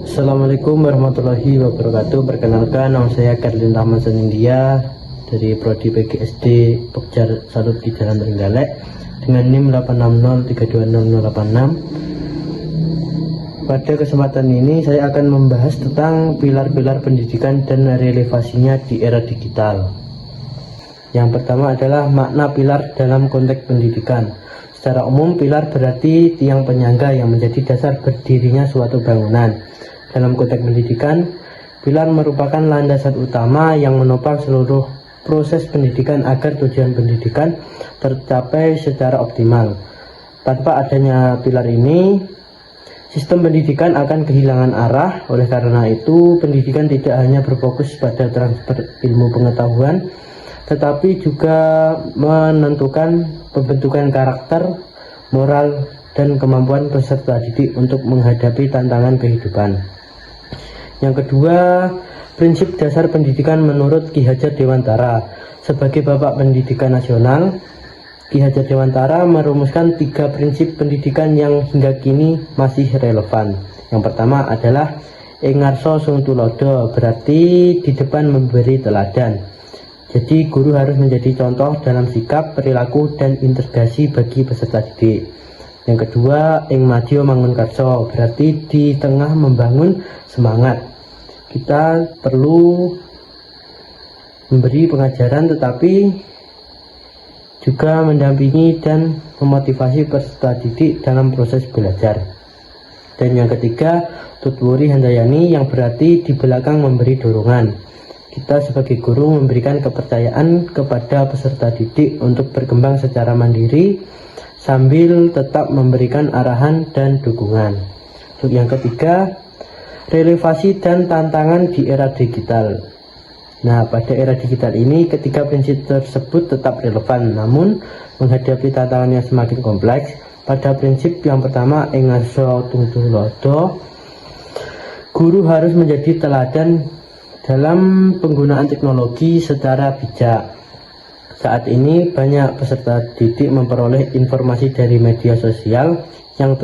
Assalamualaikum warahmatullahi wabarakatuh. Perkenalkan, nama saya Karlin Rahman Senindia dari Prodi PGSD Pokjar Salut di Jalan Trenggalek dengan NIM 860326086. Pada kesempatan ini saya akan membahas tentang pilar-pilar pendidikan dan relevasinya di era digital. Yang pertama adalah makna pilar dalam konteks pendidikan. Secara umum, pilar berarti tiang penyangga yang menjadi dasar berdirinya suatu bangunan. Dalam konteks pendidikan, pilar merupakan landasan utama yang menopang seluruh proses pendidikan agar tujuan pendidikan tercapai secara optimal. Tanpa adanya pilar ini, sistem pendidikan akan kehilangan arah. Oleh karena itu, pendidikan tidak hanya berfokus pada transfer ilmu pengetahuan, tetapi juga menentukan pembentukan karakter, moral, dan kemampuan peserta didik untuk menghadapi tantangan kehidupan. Yang kedua, prinsip dasar pendidikan menurut Ki Hajar Dewantara. Sebagai Bapak Pendidikan Nasional, Ki Hajar Dewantara merumuskan 3 prinsip pendidikan yang hingga kini masih relevan. Yang pertama adalah ing ngarsa sung tulodo, berarti di depan memberi teladan. Jadi guru harus menjadi contoh dalam sikap, perilaku, dan integrasi bagi peserta didik. Yang kedua, ing madya mangun karso, berarti di tengah membangun semangat. Kita perlu memberi pengajaran tetapi juga mendampingi dan memotivasi peserta didik dalam proses belajar. Dan yang ketiga, tutwuri handayani, yang berarti di belakang memberi dorongan. Kita sebagai guru memberikan kepercayaan kepada peserta didik untuk berkembang secara mandiri sambil tetap memberikan arahan dan dukungan. Untuk yang ketiga, relevasi dan tantangan di era digital. Nah, pada era digital ini ketiga prinsip tersebut tetap relevan, namun menghadapi tantangan yang semakin kompleks. Pada prinsip yang pertama, ing ngarsa tung tulodo, guru harus menjadi teladan dalam penggunaan teknologi secara bijak. Saat ini banyak peserta didik memperoleh informasi dari media sosial yang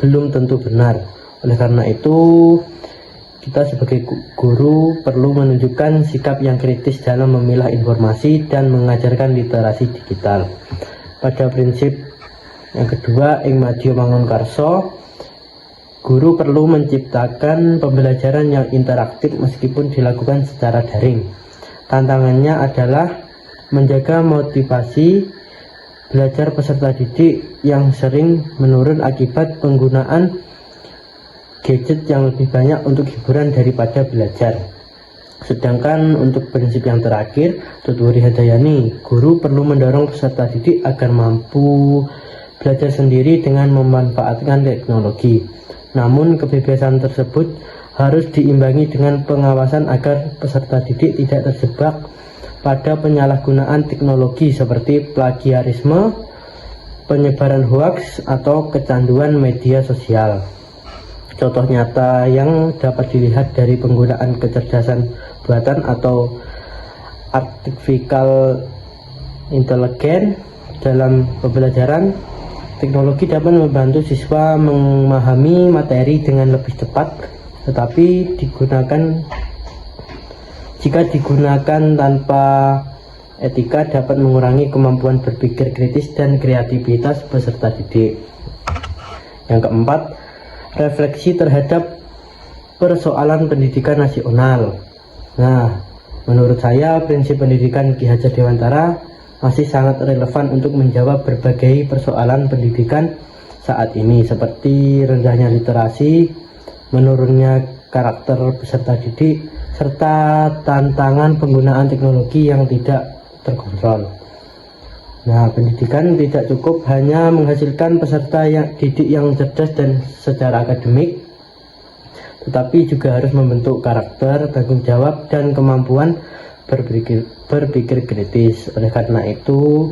belum tentu benar. Oleh karena itu, kita sebagai guru perlu menunjukkan sikap yang kritis dalam memilah informasi dan mengajarkan literasi digital. Pada prinsip yang kedua, ing madya mangun karso, guru perlu menciptakan pembelajaran yang interaktif meskipun dilakukan secara daring. Tantangannya adalah menjaga motivasi belajar peserta didik yang sering menurun akibat penggunaan gadget yang lebih banyak untuk hiburan daripada belajar. Sedangkan untuk prinsip yang terakhir, tutwuri handayani, guru perlu mendorong peserta didik agar mampu belajar sendiri dengan memanfaatkan teknologi. Namun kebebasan tersebut harus diimbangi dengan pengawasan agar peserta didik tidak terjebak pada penyalahgunaan teknologi seperti plagiarisme, penyebaran hoaks, atau kecanduan media sosial. Contoh nyata yang dapat dilihat dari penggunaan kecerdasan buatan atau artificial intelligence dalam pembelajaran. Teknologi dapat membantu siswa memahami materi dengan lebih cepat, tetapi jika digunakan tanpa etika dapat mengurangi kemampuan berpikir kritis dan kreativitas peserta didik. Yang keempat, refleksi terhadap persoalan pendidikan nasional. Nah, menurut saya prinsip pendidikan Ki Hajar Dewantara masih sangat relevan untuk menjawab berbagai persoalan pendidikan saat ini, seperti rendahnya literasi, menurunnya karakter peserta didik, serta tantangan penggunaan teknologi yang tidak terkontrol. Nah, pendidikan tidak cukup hanya menghasilkan peserta didik yang cerdas dan secara akademik, tetapi juga harus membentuk karakter, tanggung jawab, dan kemampuan berpikir kritis. Oleh karena itu,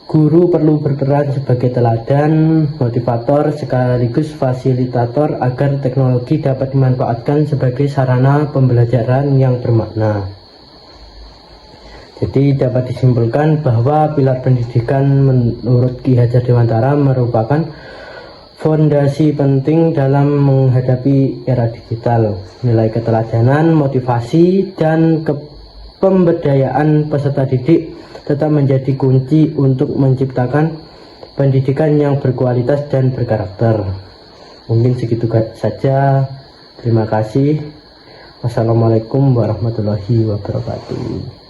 guru perlu berperan sebagai teladan, motivator, sekaligus fasilitator agar teknologi dapat dimanfaatkan sebagai sarana pembelajaran yang bermakna. Jadi dapat disimpulkan bahwa pilar pendidikan menurut Ki Hajar Dewantara merupakan fondasi penting dalam menghadapi era digital. Nilai keteladanan, motivasi, dan pemberdayaan peserta didik tetap menjadi kunci untuk menciptakan pendidikan yang berkualitas dan berkarakter. Mungkin segitu saja. Terima kasih. Wassalamualaikum warahmatullahi wabarakatuh.